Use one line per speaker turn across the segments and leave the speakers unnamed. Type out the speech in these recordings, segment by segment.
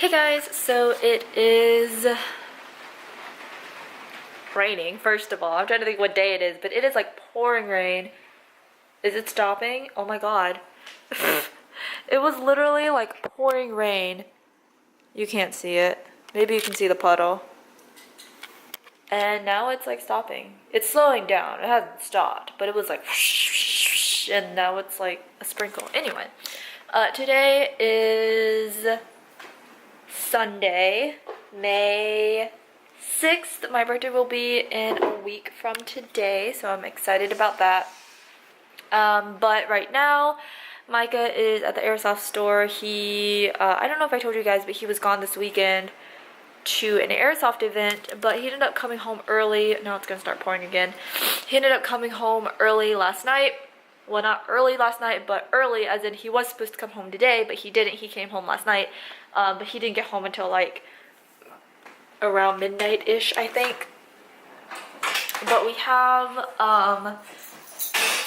Hey guys, so it is raining, first of all. I'm trying to think what day it is, but it is like pouring rain. Is it stopping? Oh my god. It was literally like pouring rain. You can't see it. Maybe you can see the puddle. And now it's like stopping. It's slowing down. It hasn't stopped, but it was like and now it's like a sprinkle. Anyway, today is Sunday, May 6th. My birthday will be in a week from today, so I'm excited about that. But right now, Micah is at the Airsoft store. I don't know if I told you guys, but he was gone this weekend to an Airsoft event, but he ended up coming home early. Now it's gonna start pouring again. He ended up coming home early last night. Well, not early last night, but early as in he was supposed to come home today, but he didn't. He came home last night, but he didn't get home until like around midnight-ish, I think. But we have,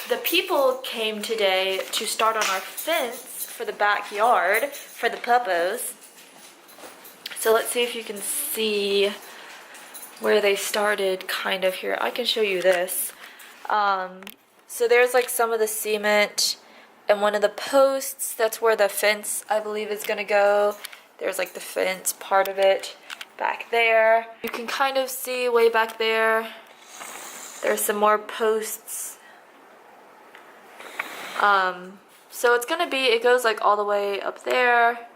the people came today to start on our fence for the backyard for the puppos. So let's see if you can see where they started kind of here. I can show you this. So there's like some of the cement and one of the posts. That's where the fence, I believe, is gonna go. There's like the fence part of it back there. You can kind of see way back there. There's some more posts. So it's gonna be, it goes like all the way up there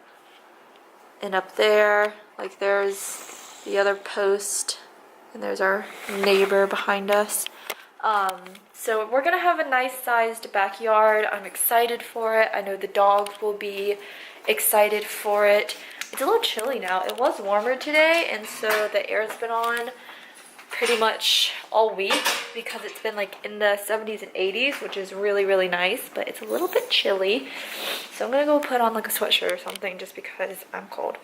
and up there. Like there's the other post and there's our neighbor behind us. So we're gonna have a nice sized backyard. I'm excited for it. I know the dogs will be excited for it. It's a little chilly now. It was warmer today, and so the air's been on pretty much all week because it's been like in the 70s and 80s, which is really, really nice, but it's a little bit chilly. So I'm gonna go put on like a sweatshirt or something just because I'm cold.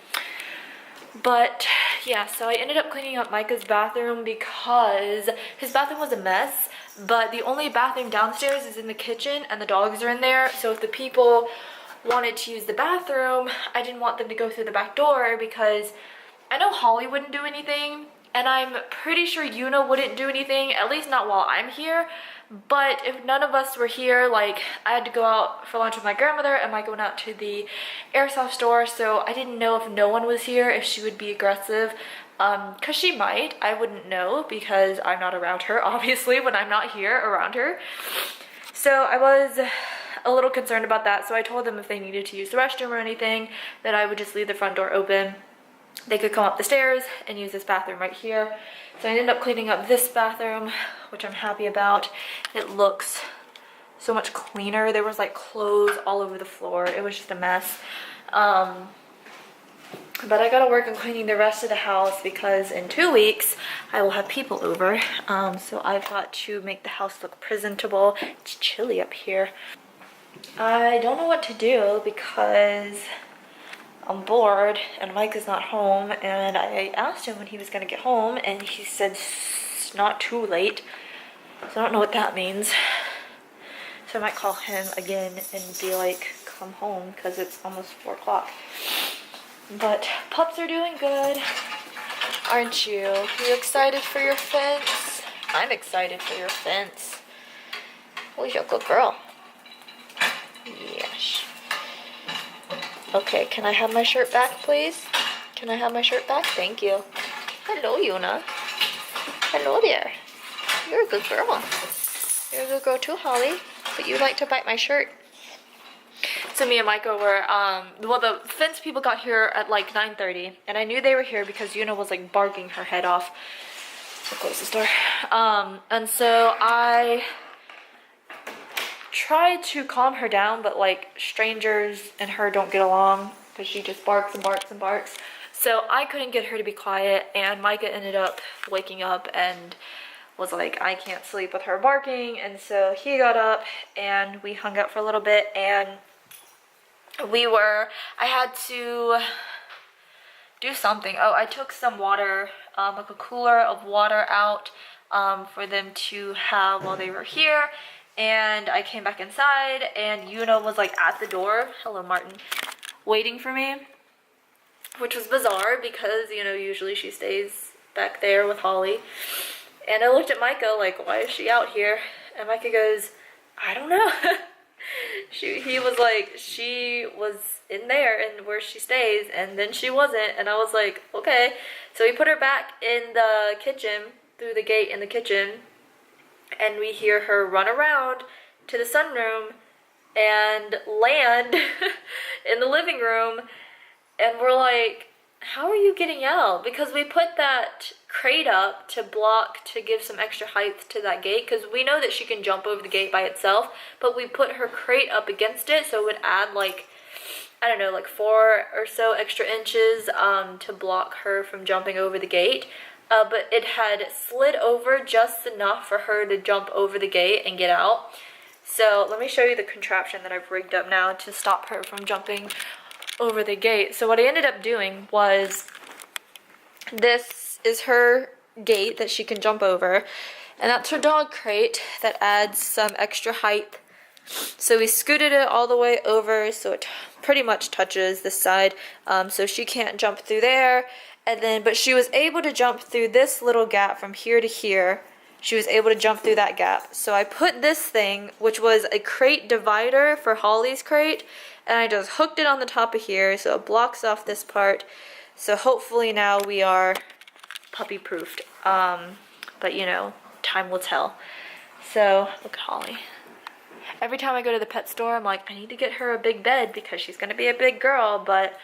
But yeah, so I ended up cleaning up Micah's bathroom because his bathroom was a mess, but the only bathroom downstairs is in the kitchen and the dogs are in there. So if the people wanted to use the bathroom, I didn't want them to go through the back door because I know Holly wouldn't do anything, and I'm pretty sure Yuna wouldn't do anything, at least not while I'm here. But if none of us were here, like I had to go out for lunch with my grandmother and Micah went out to the Airsoft store, so I didn't know if no one was here if she would be aggressive, because she might. I wouldn't know because I'm not around her, obviously, when I'm not here around her. So I was a little concerned about that, so I told them if they needed to use the restroom or anything that I would just leave the front door open. They could come up the stairs and use this bathroom right here. So I ended up cleaning up this bathroom, which I'm happy about. It looks so much cleaner. There was like clothes all over the floor. It was just a mess. But I gotta work on cleaning the rest of the house because in 2 weeks I will have people over. So I've got to make the house look presentable. It's chilly up here. I don't know what to do because I'm bored and Mike is not home, and I asked him when he was gonna get home and he said it's not too late. So I don't know what that means. So I might call him again and be like, come home, because it's almost 4 o'clock. But pups are doing good, aren't you? You excited for your fence? I'm excited for your fence. Oh, you're a good girl. Yes. Okay, can I have my shirt back, please? Can I have my shirt back? Thank you. Hello, Yuna. Hello there. You're a good girl. You're a good girl too, Holly. But you like to bite my shirt. So me and Micah were, well, the fence people got here at like 9:30, and I knew they were here because Yuna was like barking her head off. So close this door. And so I tried to calm her down, but like strangers and her don't get along because she just barks and barks and barks. So I couldn't get her to be quiet, and Micah ended up waking up and was like, I can't sleep with her barking. And so he got up and we hung out for a little bit, and I had to do something. Oh, I took some water, like a cooler of water out for them to have while they were here. And I came back inside and Yuna was like at the door, hello Martin, waiting for me. which was bizarre because, you know, usually she stays back there with Holly. And I looked at Micah like, why is she out here? And Micah goes, I don't know. He was like, she was in there and where she stays, and then she wasn't. And I was like, okay. So we put her back in the kitchen, through the gate in the kitchen, and we hear her run around to the sunroom and land in the living room. And we're like, how are you getting out? Because we put that crate up to block, to give some extra height to that gate, because we know that she can jump over the gate by itself, but we put her crate up against it, so it would add like, I don't know, like 4 or so extra inches to block her from jumping over the gate. But it had slid over just enough for her to jump over the gate and get out. So let me show you the contraption that I've rigged up now to stop her from jumping over the gate. So what I ended up doing was, this is her gate that she can jump over, and that's her dog crate that adds some extra height. So we scooted it all the way over so it pretty much touches this side, so she can't jump through there. And then, but she was able to jump through this little gap from here to here. She was able to jump through that gap. So I put this thing, which was a crate divider for Holly's crate, and I just hooked it on the top of here so it blocks off this part. So hopefully now we are puppy proofed. But you know, time will tell. So look at Holly. Every time I go to the pet store, I'm like, I need to get her a big bed because she's gonna be a big girl, but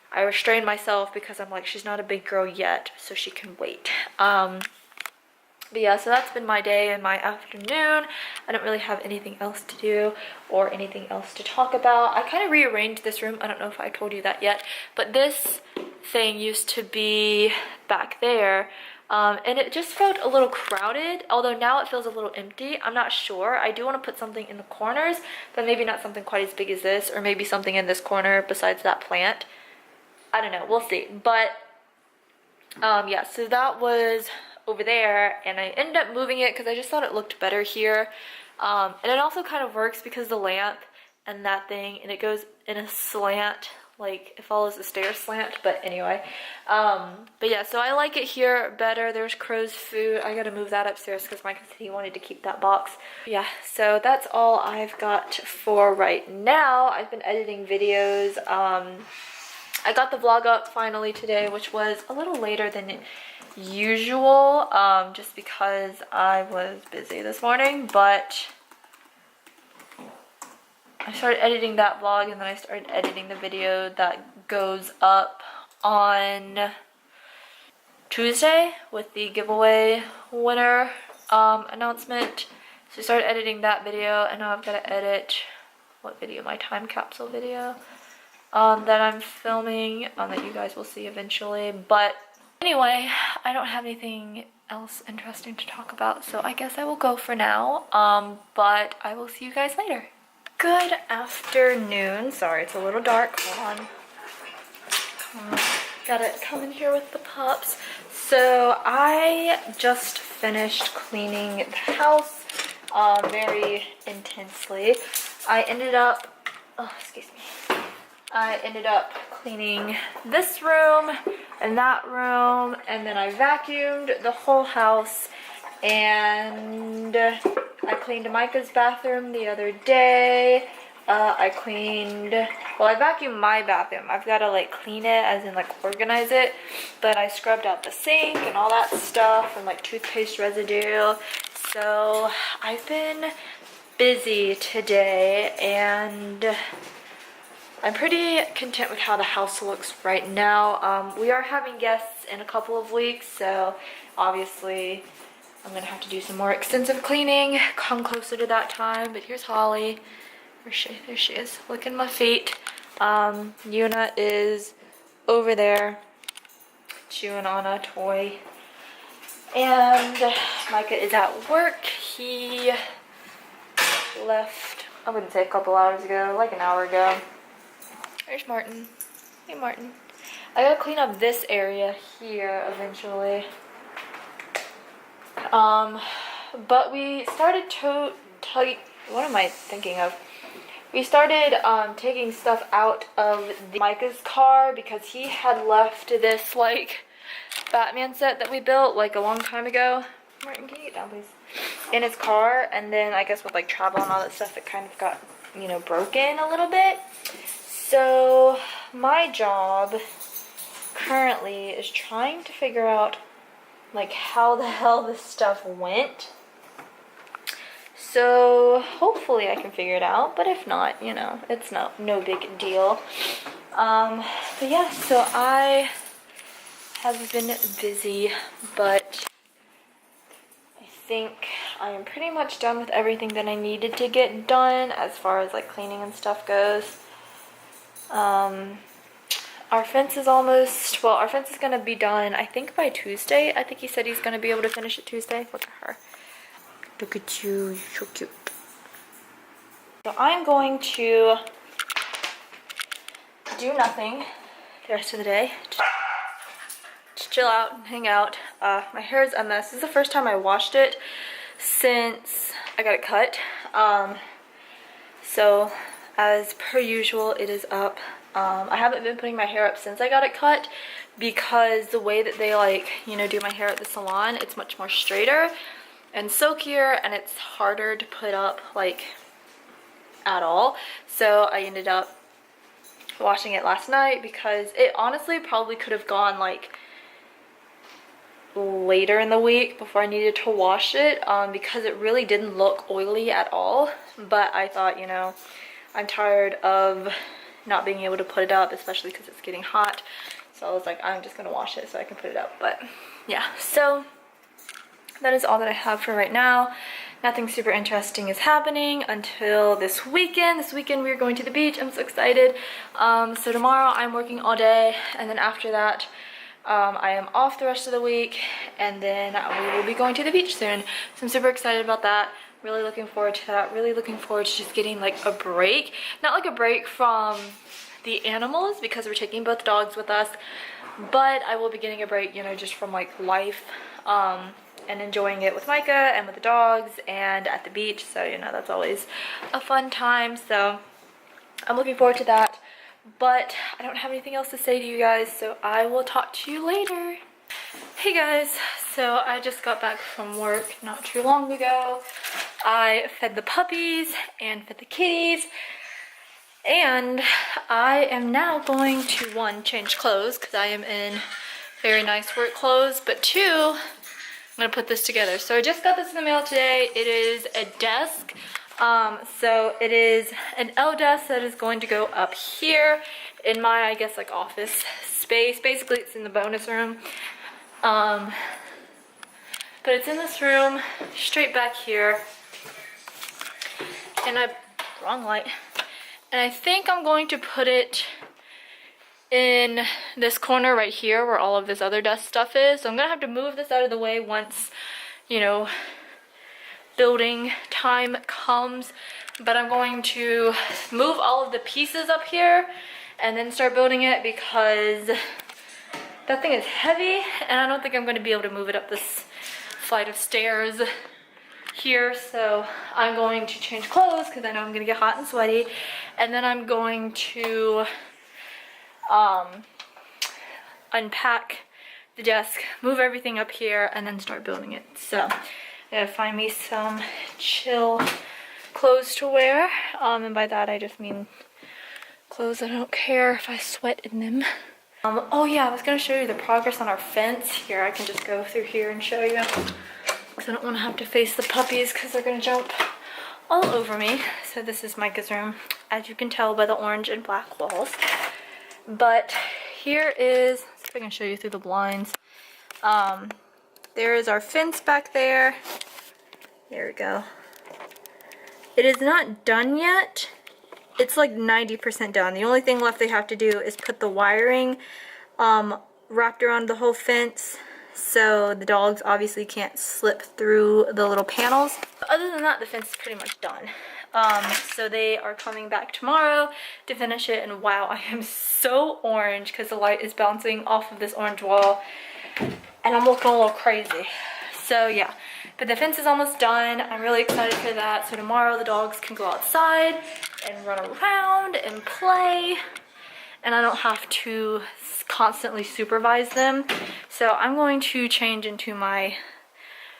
I restrain myself because I'm like, she's not a big girl yet, so she can wait. But yeah, so that's been my day and my afternoon. I don't really have anything else to do or anything else to talk about. I kind of rearranged this room. I don't know if I told you that yet, but this thing used to be back there, and it just felt a little crowded, although now it feels a little empty. I'm not sure. I do want to put something in the corners, but maybe not something quite as big as this, or maybe something in this corner besides that plant. I don't know. We'll see. But yeah, so that was over there, and I ended up moving it because I just thought it looked better here. And it also kind of works because the lamp and that thing, and it goes in a slant, like it follows the stair slant. But anyway, but yeah, so I like it here better. There's Crow's food. I gotta move that upstairs because Mike said he wanted to keep that box. Yeah, so that's all I've got for right now. I've been editing videos. I got the vlog up finally today, which was a little later than usual, just because I was busy this morning, but I started editing that vlog, and then I started editing the video that goes up on Tuesday with the giveaway winner announcement. So I started editing that video, and now I've got to edit, what video? My time capsule video that I'm filming, that you guys will see eventually. But anyway, I don't have anything else interesting to talk about, so I guess I will go for now, but I will see you guys later. Good afternoon. Sorry, it's a little dark. Hold on. Come on. Gotta come in here with the pups. So I just finished cleaning the house very intensely. I ended up, oh, excuse me. I ended up cleaning this room and that room, and then I vacuumed the whole house, and I cleaned Micah's bathroom the other day. I vacuumed my bathroom. I've got to like clean it, as in like organize it, but I scrubbed out the sink and all that stuff and like toothpaste residue. So I've been busy today, and I'm pretty content with how the house looks right now. We are having guests in a couple of weeks, so obviously I'm gonna have to do some more extensive cleaning, come closer to that time. But here's Holly. Where's she? There she is, licking my feet. Yuna is over there chewing on a toy. And Micah is at work. He left, I wouldn't say a couple hours ago, like an hour ago. There's Martin. Hey, Martin. I gotta clean up this area here eventually. But we started what am I thinking of? We started taking stuff out of Micah's car because he had left this like Batman set that we built like a long time ago. Martin, can you get down please? In his car, and then I guess with like travel and all that stuff, it kind of got, you know, broken a little bit. So my job currently is trying to figure out like how the hell this stuff went. So hopefully I can figure it out, but if not, you know, it's no big deal. But yeah, so I have been busy, but I think I am pretty much done with everything that I needed to get done as far as like cleaning and stuff goes. Our fence is almost, well, our fence is going to be done, I think by Tuesday. I think he said he's going to be able to finish it Tuesday. Look at her. Look at you, you're so cute. So I'm going to do nothing the rest of the day. Just chill out and hang out. My hair is a mess. This is the first time I washed it since I got it cut. So as per usual, it is up. I haven't been putting my hair up since I got it cut because the way that they like, you know, do my hair at the salon, it's much more straighter and silkier, and it's harder to put up like at all. So I ended up washing it last night because it honestly probably could have gone like later in the week before I needed to wash it, because it really didn't look oily at all. But I thought, you know, I'm tired of not being able to put it up, especially because it's getting hot. So I was like, I'm just gonna wash it so I can put it up. But yeah, so that is all that I have for right now. Nothing super interesting is happening until this weekend. This weekend we are going to the beach. I'm so excited. So tomorrow I'm working all day, and then after that I am off the rest of the week, and then we will be going to the beach soon. So I'm super excited about that. Really looking forward to that. Really looking forward to just getting like a break. Not like a break from the animals because we're taking both dogs with us, but I will be getting a break, you know, just from like life, and enjoying it with Micah and with the dogs and at the beach. So, you know, that's always a fun time. So I'm looking forward to that, but I don't have anything else to say to you guys, so I will talk to you later. Hey guys, so I just got back from work not too long ago. I fed the puppies and fed the kitties, and I am now going to, one, change clothes because I am in very nice work clothes, but two, I'm gonna put this together. So I just got this in the mail today. It is a desk. So it is an L desk that is going to go up here in my, I guess, like office space. Basically, it's in the bonus room. But it's in this room, straight back here. And wrong light. And I think I'm going to put it in this corner right here where all of this other desk stuff is. So I'm gonna have to move this out of the way once, you know, building time comes. But I'm going to move all of the pieces up here and then start building it because that thing is heavy and I don't think I'm going to be able to move it up this flight of stairs here. So I'm going to change clothes because I know I'm going to get hot and sweaty, and then I'm going to unpack the desk, move everything up here, and then start building it. So I gotta find me some chill clothes to wear, and by that I just mean clothes I don't care if I sweat in them. Oh yeah, I was gonna show you the progress on our fence. Here, I can just go through here and show you, because I don't want to have to face the puppies because they're gonna jump all over me. So this is Micah's room, as you can tell by the orange and black walls. But here is, let's see if I can show you through the blinds. There is our fence back there. There we go. It is not done yet. It's like 90% done. The only thing left they have to do is put the wiring wrapped around the whole fence, so the dogs obviously can't slip through the little panels. But other than that, the fence is pretty much done. So they are coming back tomorrow to finish it, and wow, I am so orange because the light is bouncing off of this orange wall and I'm looking a little crazy. So yeah, but the fence is almost done. I'm really excited for that. So tomorrow the dogs can go outside and run around and play, and I don't have to constantly supervise them. So I'm going to change into my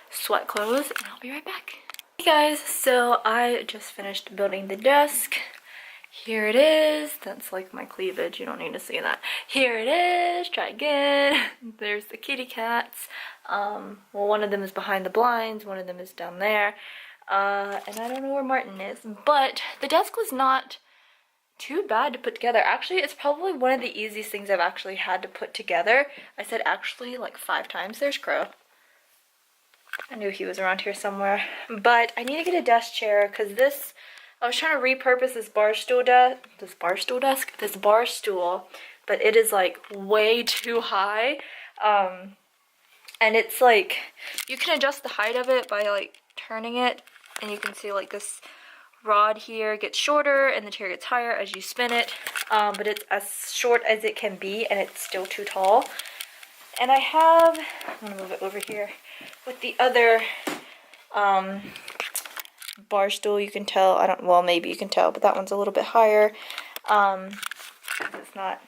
sweat clothes and I'll be right back. Hey guys, so I just finished building the desk. Here it is. That's like my cleavage, you don't need to see that. Here it is, try again. There's the kitty cats. Well, one of them is behind the blinds, one of them is down there. And I don't know where Martin is, but the desk was not too bad to put together. Actually, it's probably one of the easiest things I've actually had to put together. I said actually like 5 times. There's Crow. I knew he was around here somewhere. But I need to get a desk chair because this, I was trying to repurpose this bar stool, but it is like way too high. And it's like, you can adjust the height of it by like turning it, and you can see like this rod here gets shorter and the chair gets higher as you spin it, but it's as short as it can be and it's still too tall. And I have, I'm gonna move it over here, with the other bar stool, you can tell, well maybe you can tell, but that one's a little bit higher. It's not,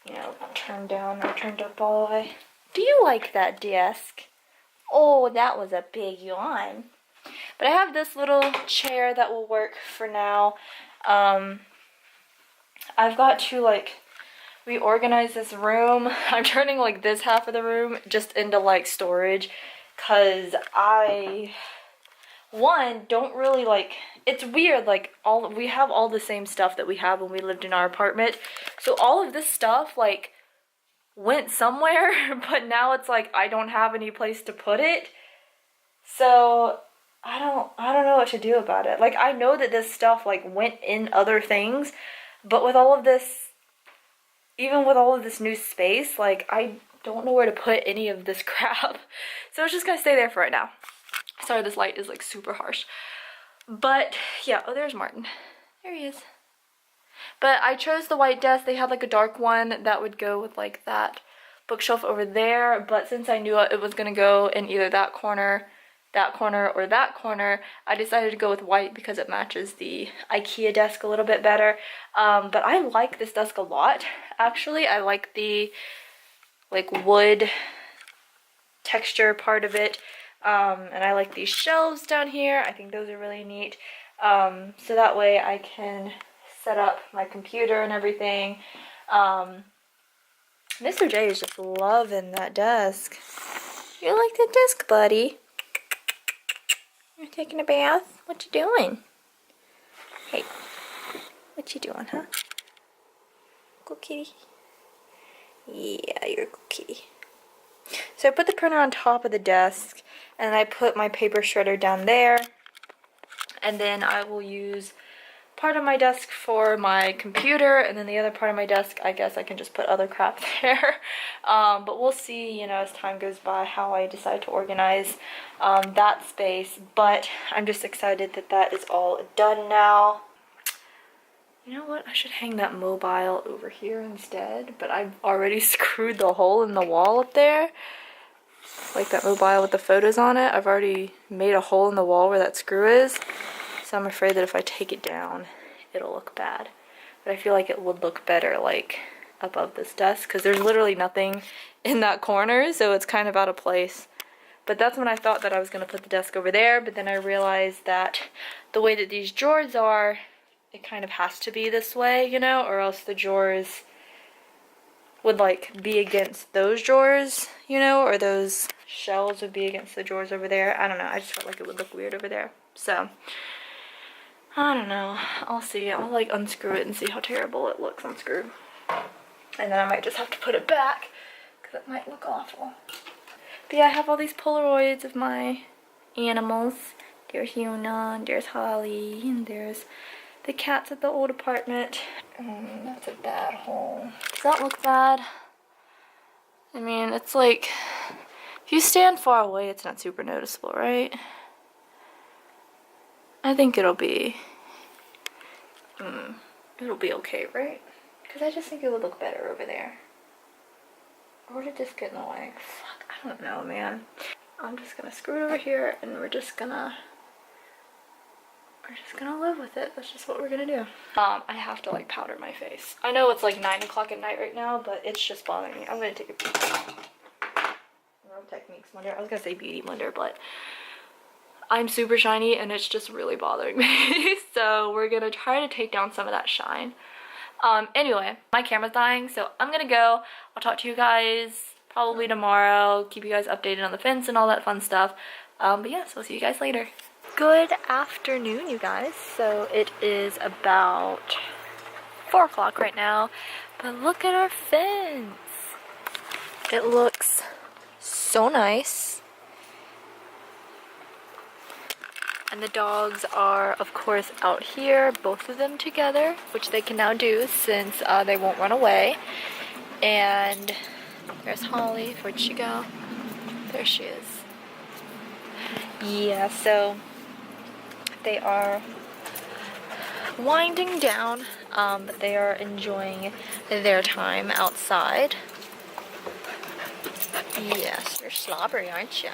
you know, turned down or turned up all the way. Do you like that desk? Oh, that was a big yawn. But I have this little chair that will work for now. I've got to like reorganize this room. I'm turning like this half of the room just into like storage, because I, one, don't really like, it's weird, like we have all the same stuff that we have when we lived in our apartment. So all of this stuff like went somewhere, but now it's like I don't have any place to put it. So I don't know what to do about it. Like, I know that this stuff like went in other things, but with all of this, even with all of this new space, like I don't know where to put any of this crap. So it's just gonna stay there for right now. Sorry, this light is like super harsh. But yeah, oh, there's Martin. There he is. But I chose the white desk. They had like a dark one that would go with like that bookshelf over there. But since I knew it was gonna go in either that corner, or that corner, I decided to go with white because it matches the IKEA desk a little bit better. But I like this desk a lot, actually. I like the like wood texture part of it. And I like these shelves down here. I think those are really neat. So that way I can set up my computer and everything. Mr. J is just loving that desk. You like the desk, buddy? You're taking a bath? What you doing? Hey, what you doing, huh? Good kitty. Yeah, you're a good kitty. So I put the printer on top of the desk, and I put my paper shredder down there, and then I will use part of my desk for my computer, and then the other part of my desk, I guess I can just put other crap there. But we'll see, you know, as time goes by, how I decide to organize that space. But I'm just excited that that is all done now. You know what? I should hang that mobile over here instead, but I've already screwed the hole in the wall up there. Like that mobile with the photos on it. I've already made a hole in the wall where that screw is. So I'm afraid that if I take it down, it'll look bad. But I feel like it would look better, like, above this desk, because there's literally nothing in that corner, so it's kind of out of place. But that's when I thought that I was going to put the desk over there, but then I realized that the way that these drawers are, it kind of has to be this way, you know, or else the drawers would, like, be against those drawers, you know, or those shelves would be against the drawers over there. I don't know, I just felt like it would look weird over there. So I don't know. I'll see. I'll like unscrew it and see how terrible it looks unscrewed. And then I might just have to put it back because it might look awful. But yeah, I have all these Polaroids of my animals. There's Yuna, and there's Holly, and there's the cats at the old apartment. That's a bad hole. Does that look bad? I mean, it's like, if you stand far away, it's not super noticeable, right? I think it'll be okay, right? Because I just think it would look better over there. Or did this get in the way? Fuck, I don't know, man. I'm just gonna screw it over here, and we're just gonna we're just gonna live with it. That's just what we're gonna do. I have to like powder my face. I know it's like 9 o'clock at night right now, but it's just bothering me. I'm gonna take a peek. Real Techniques blender. I was gonna say beauty blender, but I'm super shiny and it's just really bothering me. So we're gonna try to take down some of that shine. Anyway, my camera's dying, so I'm gonna go. I'll talk to you guys probably tomorrow. Keep you guys updated on the fence and all that fun stuff. But yeah, so I'll see you guys later. Good afternoon, you guys. So it is about 4 o'clock right now, but look at our fence. It looks so nice. And the dogs are, of course, out here, both of them together, which they can now do since they won't run away. And there's Holly. Where'd she go? There she is. Yeah, so they are winding down, but they are enjoying their time outside. Yes, you're slobbery, aren't you?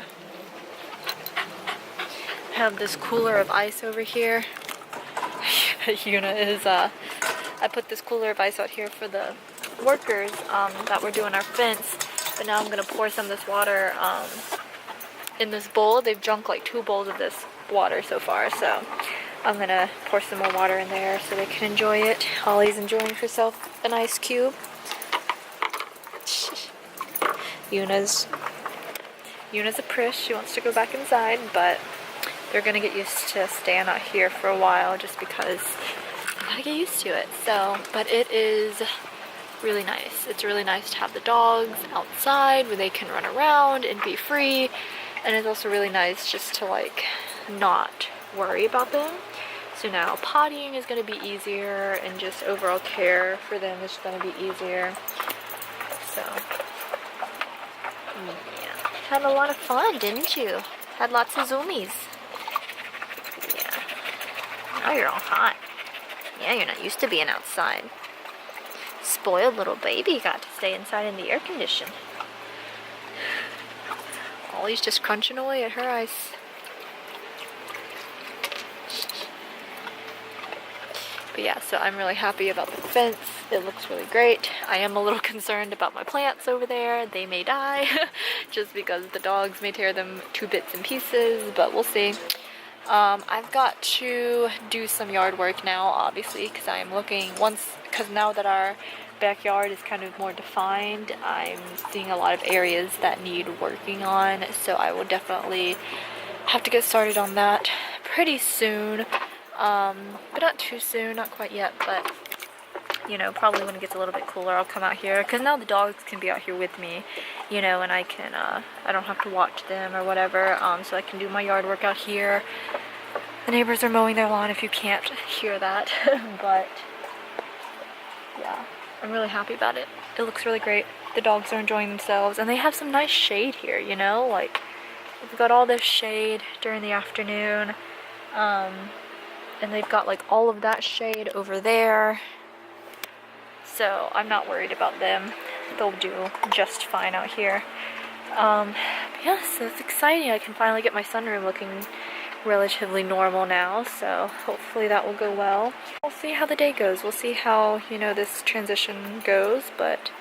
I have this cooler of ice over here. Yuna is, I put this cooler of ice out here for the workers that were doing our fence, but now I'm gonna pour some of this water in this bowl. They've drunk like 2 bowls of this water so far, so I'm gonna pour some more water in there so they can enjoy it. Holly's enjoying herself an ice cube. Yuna's a prish. She wants to go back inside, but they're gonna get used to staying out here for a while just because you gotta get used to it. So, but it is really nice. It's really nice to have the dogs outside where they can run around and be free. And it's also really nice just to like not worry about them. So now pottying is going to be easier and just overall care for them is going to be easier. So yeah, had a lot of fun, didn't you? Had lots of zoomies. Yeah. Now you're all hot. Yeah, you're not used to being outside. Spoiled little baby got to stay inside in the air condition. Ollie's just crunching away at her ice. But yeah, so I'm really happy about the fence. It looks really great. I am a little concerned about my plants over there. They may die just because the dogs may tear them to bits and pieces, but we'll see. I've got to do some yard work now, obviously, because I am looking because now that our backyard is kind of more defined, I'm seeing a lot of areas that need working on, so I will definitely have to get started on that pretty soon. But not too soon, not quite yet, but you know, probably when it gets a little bit cooler I'll come out here, because now the dogs can be out here with me, you know, and I can I don't have to watch them or whatever, so I can do my yard work out here. The neighbors are mowing their lawn if you can't hear that. But yeah, I'm really happy about it. It looks really great. The dogs are enjoying themselves, and they have some nice shade here, you know, like we've got all this shade during the afternoon, and they've got like all of that shade over there, so I'm not worried about them. They'll do just fine out here. But yeah, so it's exciting. I can finally get my sunroom looking relatively normal now, so hopefully that will go well. We'll see how the day goes. We'll see how, you know, this transition goes, but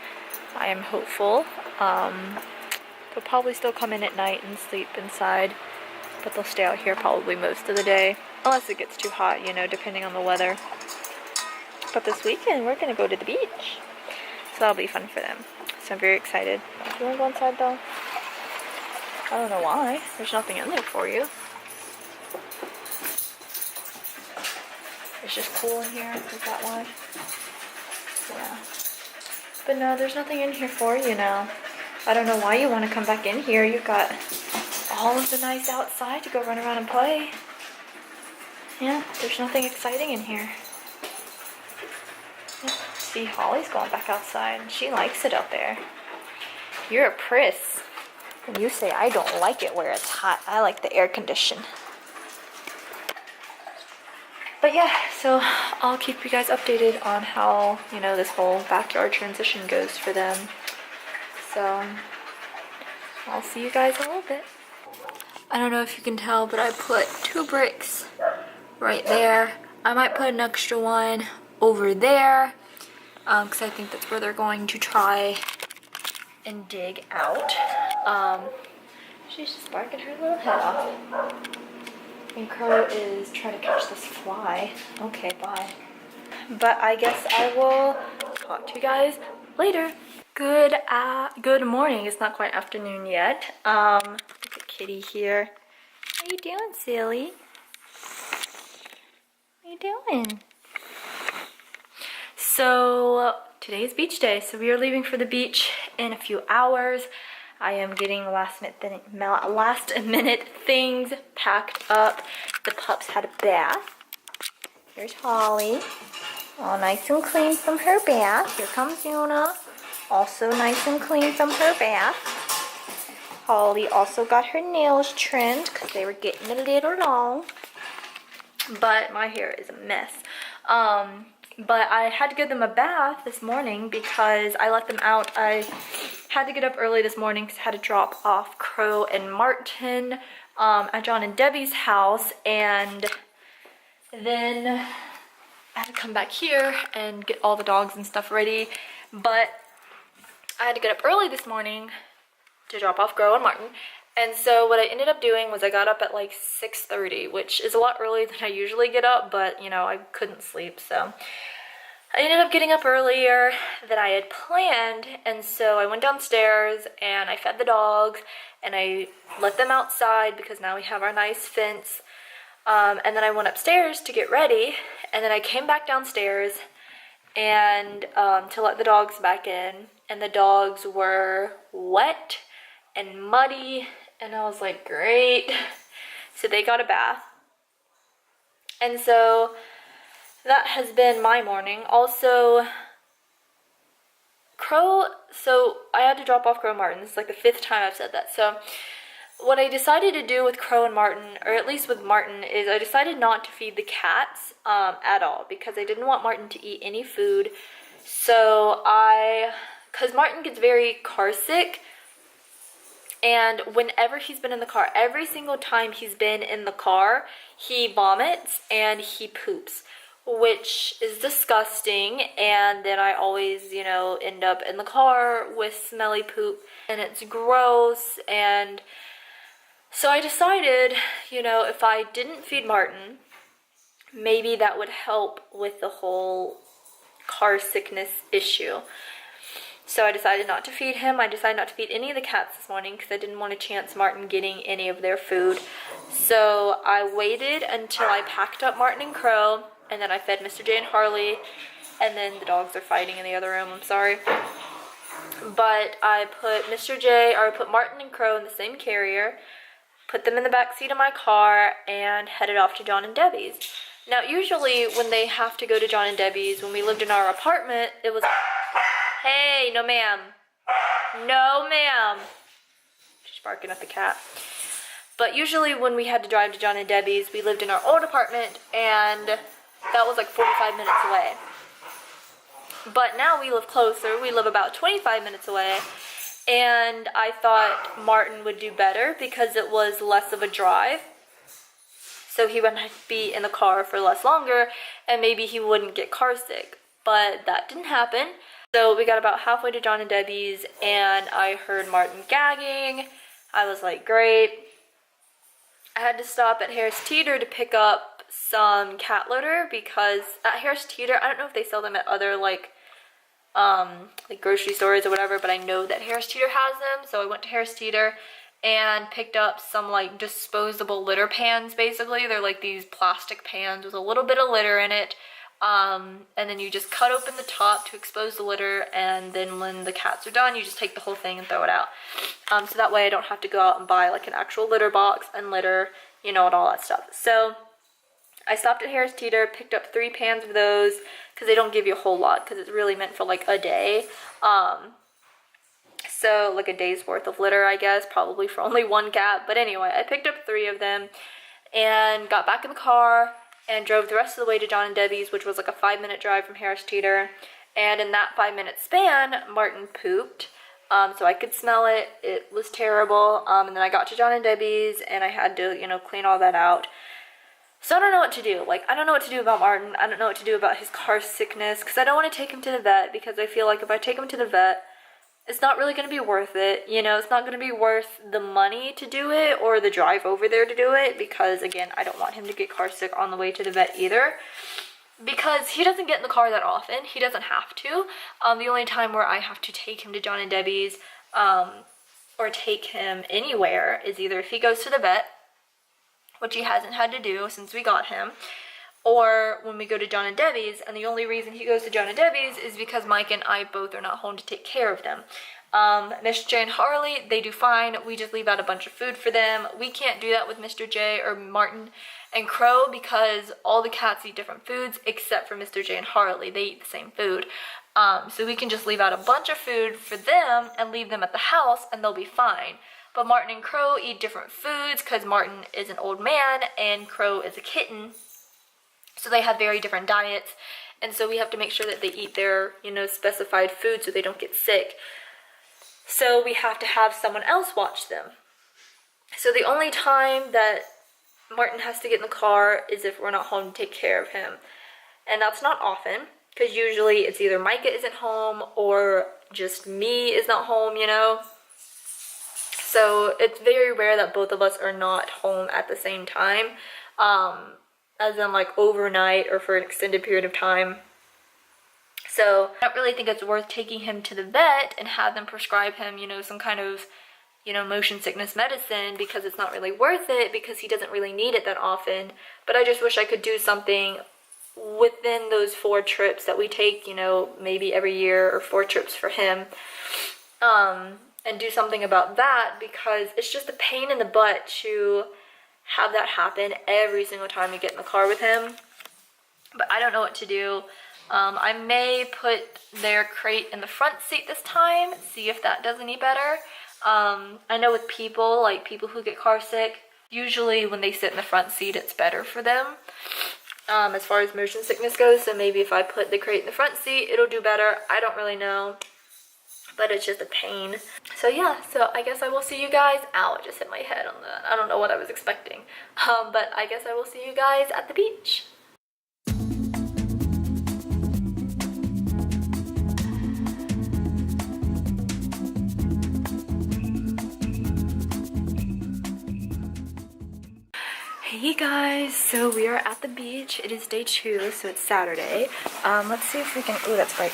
I am hopeful. They'll probably still come in at night and sleep inside, but they'll stay out here probably most of the day. Unless it gets too hot, you know, depending on the weather. But this weekend, we're going to go to the beach. So that'll be fun for them. So I'm very excited. Do you want to go inside, though? I don't know why. There's nothing in there for you. It's just cool in here. Is that why? Yeah. But no, there's nothing in here for you now. I don't know why you want to come back in here. You've got all of the nice outside to go run around and play. Yeah, there's nothing exciting in here. Yeah. See, Holly's going back outside. She likes it out there. You're a priss. And you say, I don't like it where it's hot. I like the air condition. But yeah, so I'll keep you guys updated on how, you know, this whole backyard transition goes for them. So I'll see you guys in a little bit. I don't know if you can tell, but I put 2 bricks right there. I might put an extra one over there because I think that's where they're going to try and dig out. She's just barking her little head off. And Crow is trying to catch this fly. Okay, bye. But I guess I will talk to you guys later. Good morning. It's not quite afternoon yet. Look at Kitty here. How you doing, silly? What are you doing? So today's beach day. So we are leaving for the beach in a few hours. I am getting last minute things packed up. The pups had a bath. Here's Holly. All nice and clean from her bath. Here comes Yuna. Also nice and clean from her bath. Holly also got her nails trimmed because they were getting a little long. But my hair is a mess. But I had to give them a bath this morning because I let them out. I had to get up early this morning because I had to drop off Crow and Martin at John and Debbie's house, and then I had to come back here and get all the dogs and stuff ready. But I had to get up early this morning to drop off Crow and Martin. And so what I ended up doing was I got up at like 6:30, which is a lot earlier than I usually get up, but you know, I couldn't sleep, so I ended up getting up earlier than I had planned. And so I went downstairs and I fed the dogs and I let them outside because now we have our nice fence. And then I went upstairs to get ready, and then I came back downstairs and to let the dogs back in, and the dogs were wet and muddy. And I was like, great. So they got a bath. And so that has been my morning. Also, Crow, so I had to drop off Crow and Martin. This is like the 5th time I've said that. So what I decided to do with Crow and Martin, or at least with Martin, is I decided not to feed the cats at all because I didn't want Martin to eat any food. So because Martin gets very car sick, and whenever he's been in the car, every single time he's been in the car, he vomits and he poops, which is disgusting. And then I always, you know, end up in the car with smelly poop, and it's gross. And so I decided, you know, if I didn't feed Martin, maybe that would help with the whole car sickness issue. So I decided not to feed him. I decided not to feed any of the cats this morning because I didn't want to chance Martin getting any of their food. So I waited until I packed up Martin and Crow, and then I fed Mr. J and Harley, and then the dogs are fighting in the other room, I'm sorry. But I put Martin and Crow in the same carrier, put them in the back seat of my car, and headed off to John and Debbie's. Now, usually when they have to go to John and Debbie's, when we lived in our apartment, it was, hey, no ma'am. No ma'am. She's barking at the cat. But usually when we had to drive to John and Debbie's, we lived in our old apartment, and that was like 45 minutes away. But now we live closer. We live about 25 minutes away. And I thought Martin would do better because it was less of a drive. So he wouldn't be in the car for less longer, and maybe he wouldn't get car sick. But that didn't happen. So we got about halfway to John and Debbie's, and I heard Martin gagging. I was like, great. I had to stop at Harris Teeter to pick up some cat litter because at Harris Teeter, I don't know if they sell them at other like grocery stores or whatever, but I know that Harris Teeter has them. So I went to Harris Teeter and picked up some like disposable litter pans. Basically, they're like these plastic pans with a little bit of litter in it, and then you just cut open the top to expose the litter, and then when the cats are done, you just take the whole thing and throw it out. So that way I don't have to go out and buy like an actual litter box and litter, you know, and all that stuff. So I stopped at Harris Teeter, picked up 3 pans of those because they don't give you a whole lot because it's really meant for like a day. So like a day's worth of litter, I guess, probably for only 1 cat. But anyway, I picked up 3 of them and got back in the car and drove the rest of the way to John and Debbie's, which was like a 5-minute drive from Harris Teeter. And in that 5-minute span, Martin pooped. So I could smell it. It was terrible. And then I got to John and Debbie's and I had to, you know, clean all that out. So I don't know what to do. Like, I don't know what to do about Martin. I don't know what to do about his car sickness, because I don't want to take him to the vet, because I feel like if I take him to the vet, it's not really going to be worth it. You know, it's not going to be worth the money to do it or the drive over there to do it, because again, I don't want him to get car sick on the way to the vet either, because he doesn't get in the car that often. He doesn't have to. The only time where I have to take him to John and Debbie's or take him anywhere is either if he goes to the vet, which he hasn't had to do since we got him, or when we go to John and Debbie's, and the only reason he goes to John and Debbie's is because Mike and I both are not home to take care of them. Mr. J and Harley, they do fine. We just leave out a bunch of food for them. We can't do that with Mr. J or Martin and Crow, because all the cats eat different foods except for Mr. J and Harley. They eat the same food. So we can just leave out a bunch of food for them and leave them at the house, and they'll be fine. But Martin and Crow eat different foods, because Martin is an old man and Crow is a kitten. So they have very different diets, and so we have to make sure that they eat their, you know, specified food so they don't get sick. So we have to have someone else watch them. So the only time that Martin has to get in the car is if we're not home to take care of him. And that's not often, because usually it's either Micah isn't home or just me is not home, you know. So it's very rare that both of us are not home at the same time, as in like overnight or for an extended period of time. So I don't really think it's worth taking him to the vet and have them prescribe him, you know, some kind of, you know, motion sickness medicine, because it's not really worth it, because he doesn't really need it that often. But I just wish I could do something within those 4 trips that we take, you know, maybe every year, or 4 trips for him. And do something about that, because it's just a pain in the butt to have that happen every single time you get in the car with him. But I don't know what to do. I may put their crate in the front seat this time, see if that does any better. I know with people, like people who get car sick, usually when they sit in the front seat, it's better for them, as far as motion sickness goes. So maybe if I put the crate in the front seat, it'll do better. I don't really know, but it's just a pain. So yeah, so I guess I will see you guys. Ow, I just hit my head on the, I don't know what I was expecting. But I guess I will see you guys at the beach. Hey guys, so we are at the beach. It is day 2, so it's Saturday. Let's see if we can, oh that's bright,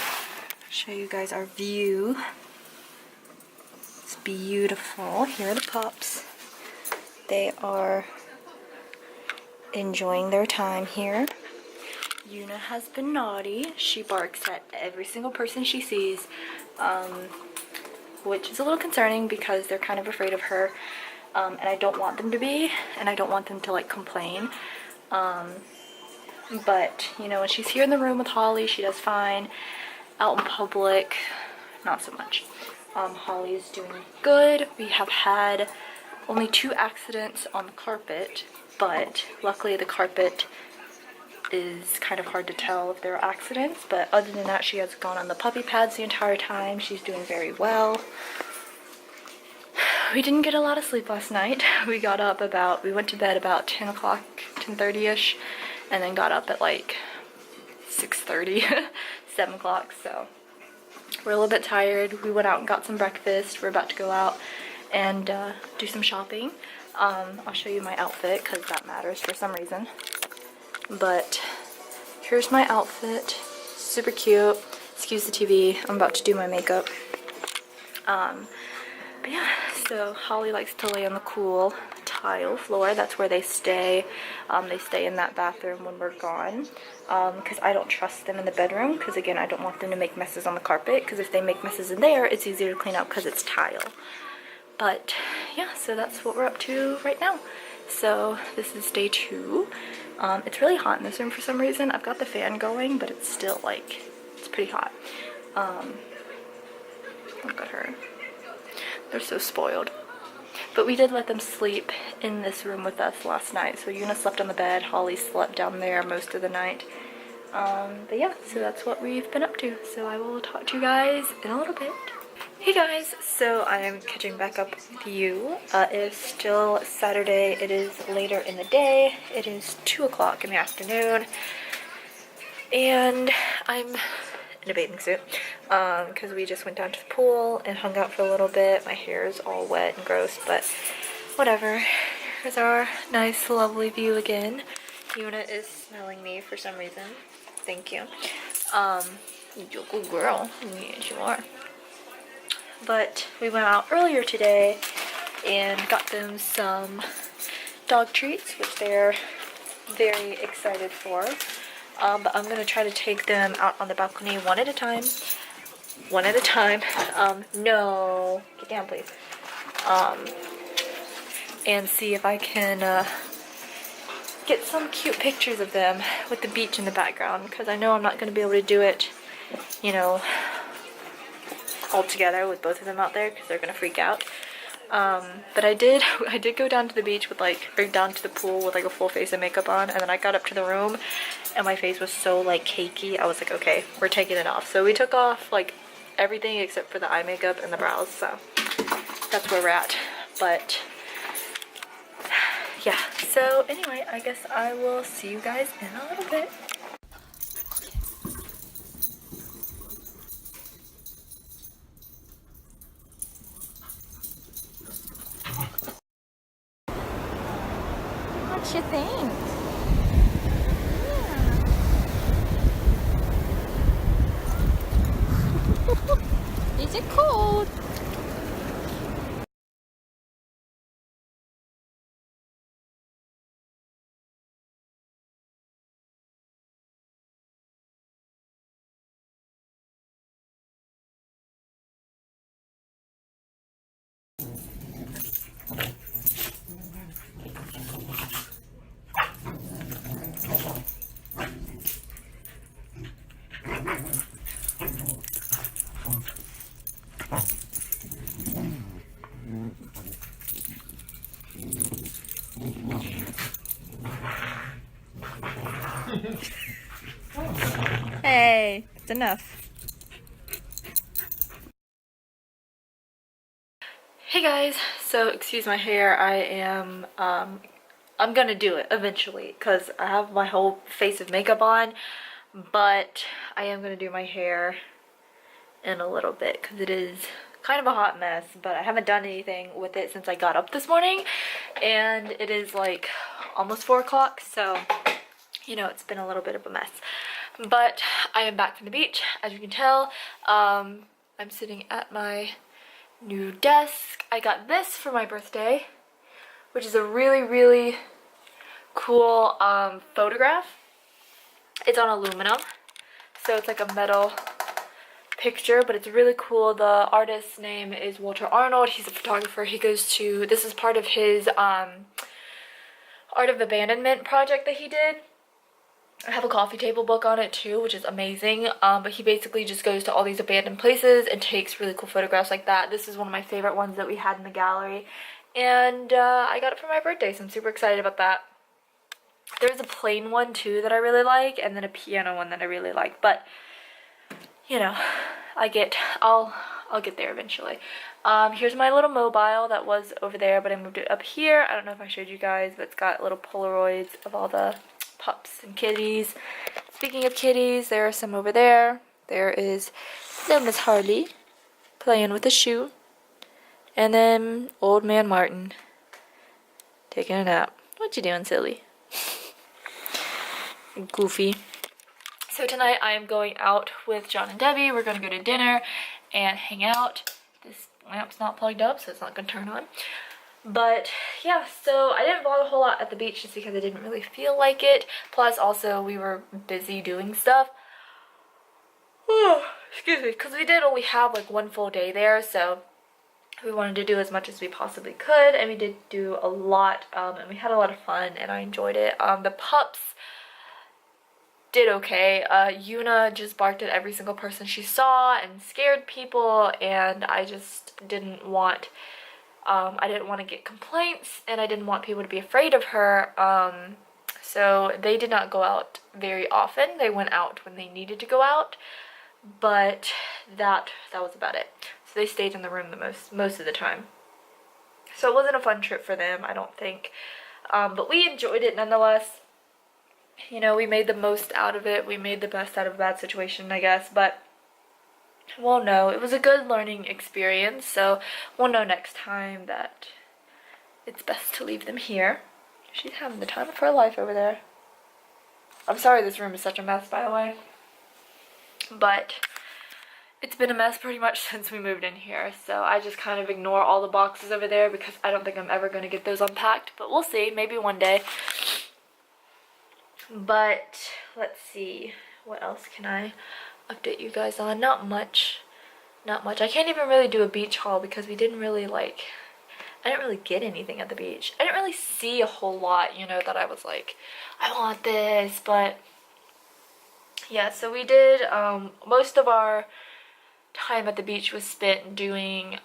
show you guys our view. It's beautiful. Here are the pups. They are enjoying their time here. Yuna has been naughty. She barks at every single person she sees, which is a little concerning because they're kind of afraid of her. And I don't want them to be, and I don't want them to like complain. But you know, when she's here in the room with Holly, she does fine. Out in public, not so much. Holly is doing good. We have had only 2 accidents on the carpet, but luckily the carpet is kind of hard to tell if there are accidents. But other than that, she has gone on the puppy pads the entire time. She's doing very well. We didn't get a lot of sleep last night. We got up about, we went to bed about 10 o'clock, 10:30ish, and then got up at like 6:30, 7 o'clock, so we're a little bit tired. We went out and got some breakfast. We're about to go out and do some shopping. I'll show you my outfit because that matters for some reason. But here's my outfit. Super cute. Excuse the TV. I'm about to do my makeup. But yeah, so Holly likes to lay on the cool tile floor. That's where they stay. They stay in that bathroom when we're gone, because I don't trust them in the bedroom, because again, I don't want them to make messes on the carpet, because if they make messes in there, it's easier to clean up because it's tile. But yeah, so that's what we're up to right now. So this is day 2. It's really hot in this room for some reason. I've got the fan going, but it's still like, it's pretty hot. Look at her. They're so spoiled. But we did let them sleep in this room with us last night. So Yuna slept on the bed, Holly slept down there most of the night. But yeah, so that's what we've been up to. So I will talk to you guys in a little bit. Hey guys, so I am catching back up with you. It is still Saturday. It is later in the day. It is 2 o'clock in the afternoon. And I'm in a bathing suit because we just went down to the pool and hung out for a little bit. My hair is all wet and gross, but whatever. Here's our nice, lovely view again. Yuna is smelling me for some reason. Thank you. You're a good girl. Yes, you are. But we went out earlier today and got them some dog treats, which they're very excited for. But I'm gonna try to take them out on the balcony one at a time. One at a time. No, get down, please. And see if I can get some cute pictures of them with the beach in the background, because I know I'm not gonna be able to do it, you know, all together with both of them out there because they're gonna freak out. But I did go down to the beach with or down to the pool with a full face of makeup on, and then I got up to the room and my face was so cakey. I was like, okay, we're taking it off. So we took off everything except for the eye makeup and the brows, so that's where we're at. But yeah, so anyway, I guess I will see you guys in a little bit. What you think? Yeah. Is it cold? Hey, it's enough. Hey guys, so excuse my hair. I am I'm gonna do it eventually because I have my whole face of makeup on, but I am gonna do my hair in a little bit because it is kind of a hot mess. But I haven't done anything with it since I got up this morning, and it is almost 4 o'clock, so you know, it's been a little bit of a mess. But I am back from the beach, as you can tell. I'm sitting at my new desk. I got this for my birthday, which is a really cool photograph. It's on aluminum, so it's a metal picture, but it's really cool. The artist's name is Walter Arnold. He's a photographer. He goes to, this is part of his Art of Abandonment project that he did. I have a coffee table book on it too, which is amazing. But he basically just goes to all these abandoned places and takes really cool photographs like that. This is one of my favorite ones that we had in the gallery, and I got it for my birthday, so I'm super excited about that. There's a plain one too that I really like, and then a piano one that I really like, but you know, I'll get there eventually. Here's my little mobile that was over there, but I moved it up here. I don't know if I showed you guys, but it's got little Polaroids of all the pups and kitties. Speaking of kitties, there are some over there. There is little Miss Harley playing with a shoe, and then old man Martin taking a nap. What you doing, silly? Goofy. So tonight I am going out with John and Debbie. We're gonna go to dinner and hang out. This lamp's not plugged up, so it's not gonna turn on. But yeah, so I didn't vlog a whole lot at the beach just because I didn't really feel like it. Plus also we were busy doing stuff. Oh, excuse me, because we did only have 1 full day there, so we wanted to do as much as we possibly could, and we did do a lot, and we had a lot of fun, and I enjoyed it. The pups did okay. Yuna just barked at every single person she saw and scared people, and I just didn't want to get complaints, and I didn't want people to be afraid of her. So they did not go out very often. They went out when they needed to go out, but that was about it. So they stayed in the room the most of the time. So it wasn't a fun trip for them, I don't think. But we enjoyed it nonetheless. You know, we made the most out of it. We made the best out of a bad situation, I guess. But we'll know. It was a good learning experience. So we'll know next time that it's best to leave them here. She's having the time of her life over there. I'm sorry this room is such a mess, by the way. But it's been a mess pretty much since we moved in here. So I just kind of ignore all the boxes over there because I don't think I'm ever going to get those unpacked. But we'll see. Maybe one day. But let's see. What else can I update you guys on? Not much. Not much. I can't even really do a beach haul because we didn't really like... I didn't really get anything at the beach. I didn't really see a whole lot, you know, that I was like, I want this, but yeah, so we did, most of our time at the beach was spent doing,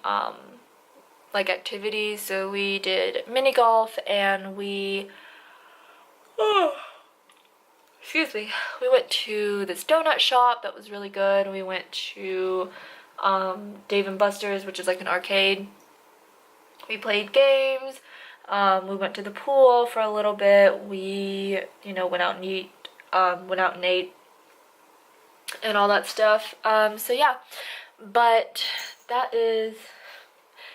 like activities. So we did mini golf and we, excuse me, we went to this donut shop that was really good. We went to, Dave & Buster's, which is like an arcade. We played games, we went to the pool for a little bit, we, you know, went out and ate, and all that stuff, so yeah, but that is,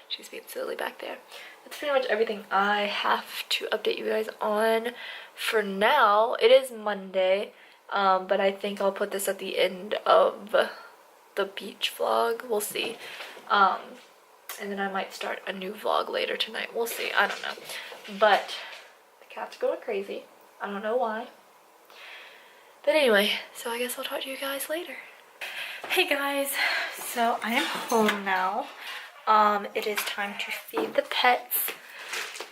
she's being silly back there. That's pretty much everything I have to update you guys on for now. It is Monday, but I think I'll put this at the end of the beach vlog, we'll see, and then I might start a new vlog later tonight. We'll see. I don't know. But the cat's going crazy. I don't know why. But anyway, so I guess I'll talk to you guys later. Hey guys. So I am home now. It is time to feed the pets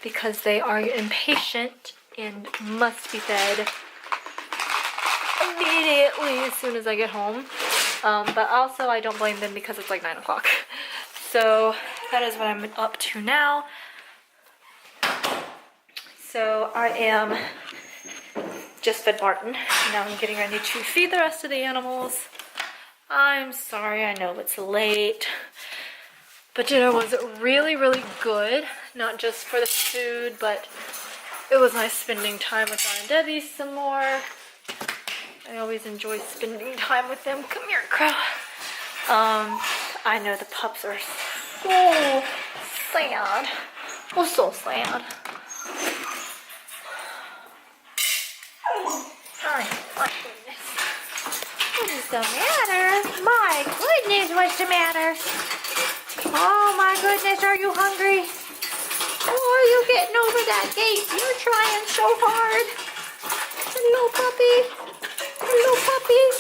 because they are impatient and must be fed immediately as soon as I get home. But also I don't blame them because it's like 9 o'clock. So that is what I'm up to now. So I am just fed Martin. Now I'm getting ready to feed the rest of the animals. I'm sorry, I know it's late. But dinner was really, really good. Not just for the food, but it was nice spending time with Aunt Debbie some more. I always enjoy spending time with them. Come here, Crow. I know the pups are so sad. Oh, so sad. Oh, my goodness. What is the matter? My goodness, what's the matter? Oh, my goodness, are you hungry? Oh, are you getting over that gate? You're trying so hard. Hello, puppy. Hello, puppies.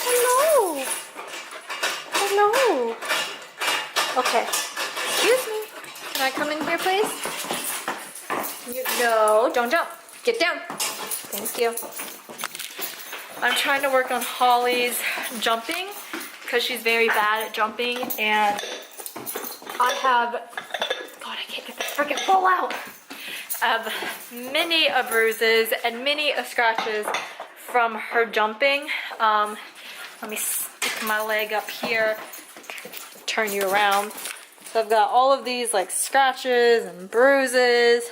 Hello. Hello. Okay. Excuse me. Can I come in here, please? No, don't jump. Get down. Thank you. I'm trying to work on Holly's jumping because she's very bad at jumping, and I have, God, I can't get the freaking ball out. I have many bruises and many scratches from her jumping. Let me stick my leg up here, turn you around. So I've got all of these like scratches and bruises,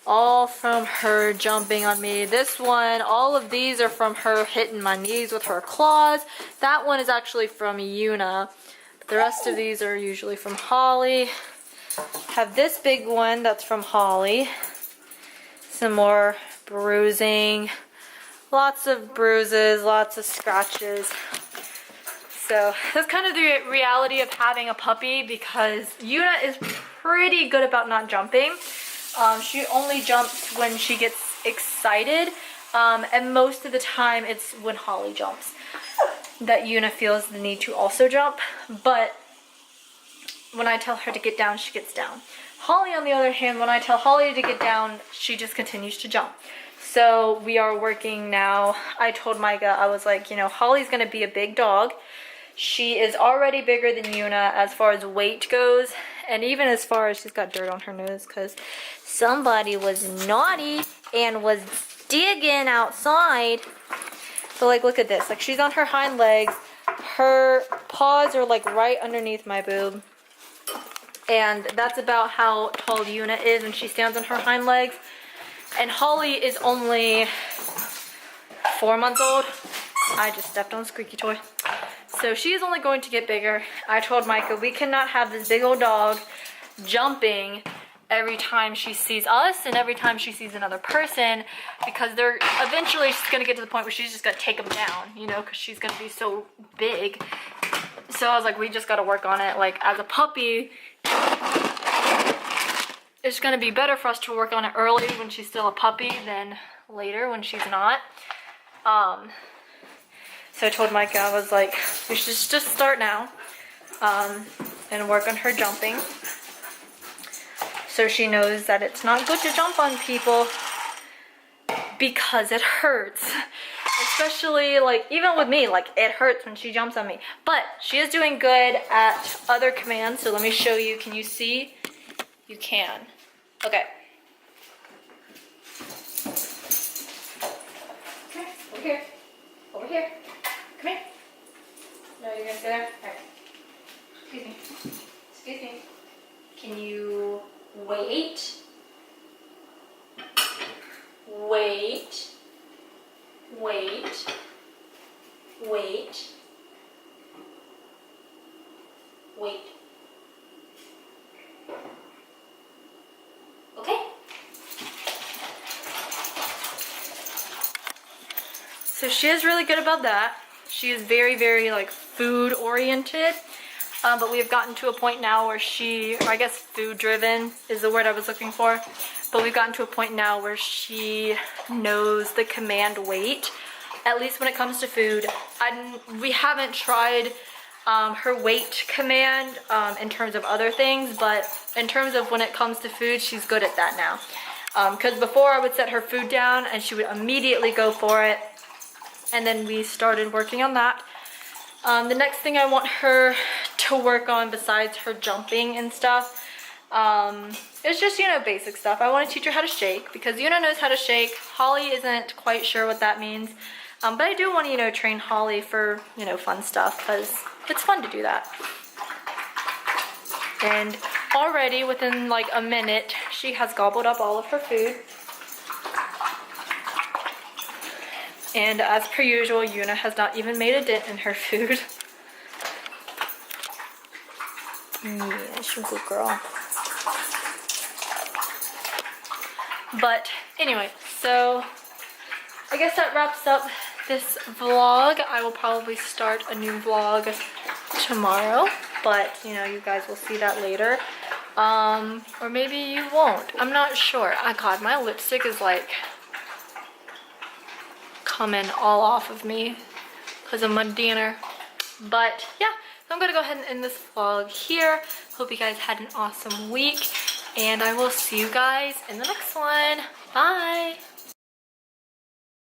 all from her jumping on me. This one, all of these are from her hitting my knees with her claws. That one is actually from Yuna. The rest of these are usually from Holly. Have this big one that's from Holly. Some more bruising. Lots of bruises, lots of scratches. So that's kind of the reality of having a puppy, because Yuna is pretty good about not jumping. She only jumps when she gets excited, and most of the time it's when Holly jumps that Yuna feels the need to also jump. But when I tell her to get down, she gets down. Holly, on the other hand, when I tell Holly to get down, she just continues to jump. So we are working now. I told Micah, I was like, you know, Holly's gonna be a big dog. She is already bigger than Yuna as far as weight goes, and even as far as she's got dirt on her nose because somebody was naughty and was digging outside. So like, look at this. Like, she's on her hind legs. her paws are like right underneath my boob. And that's about how tall Yuna is when she stands on her hind legs. And Holly is only 4 months old. I just stepped on a squeaky toy. So she is only going to get bigger. I told Micah we cannot have this big old dog jumping every time she sees us and every time she sees another person, because they're eventually she's gonna get to the point where she's just gonna take them down, you know, because she's gonna be so big. So I was like, we just gotta work on it. Like as a puppy, it's gonna be better for us to work on it early when she's still a puppy than later when she's not. So I told Micah, I was like, we should just start now and work on her jumping, so she knows that it's not good to jump on people because it hurts. Especially, like, even with me, like, it hurts when she jumps on me. But she is doing good at other commands, so let me show you. Can you see? You can. Okay. Okay, over here. Over here. Come here. No, you're gonna stay there? Alright. Excuse me. Excuse me. Can you wait? Wait. Wait. Wait. Wait. Okay. So she is really good about that. She is very, very like food oriented. But we have gotten to a point now where I guess food driven is the word I was looking for. But we've gotten to a point now where she knows the command wait, at least when it comes to food. We haven't tried her wait command in terms of other things, but in terms of when it comes to food, she's good at that now. Because before I would set her food down and she would immediately go for it. And then we started working on that. The next thing I want her to work on besides her jumping and stuff is just, you know, basic stuff. I want to teach her how to shake because Yuna knows how to shake. Holly isn't quite sure what that means. But I do want to, you know, train Holly for, you know, fun stuff because it's fun to do that. And already within like a minute, she has gobbled up all of her food. And as per usual, Yuna has not even made a dent in her food. Yeah, she's a good girl. But anyway, so I guess that wraps up this vlog. I will probably start a new vlog tomorrow, but you know, you guys will see that later. Or maybe you won't. I'm not sure. Oh god, my lipstick is like coming all off of me because of my dinner. But yeah, so I'm gonna go ahead and end this vlog here. Hope you guys had an awesome week, and I will see you guys in the next one. Bye.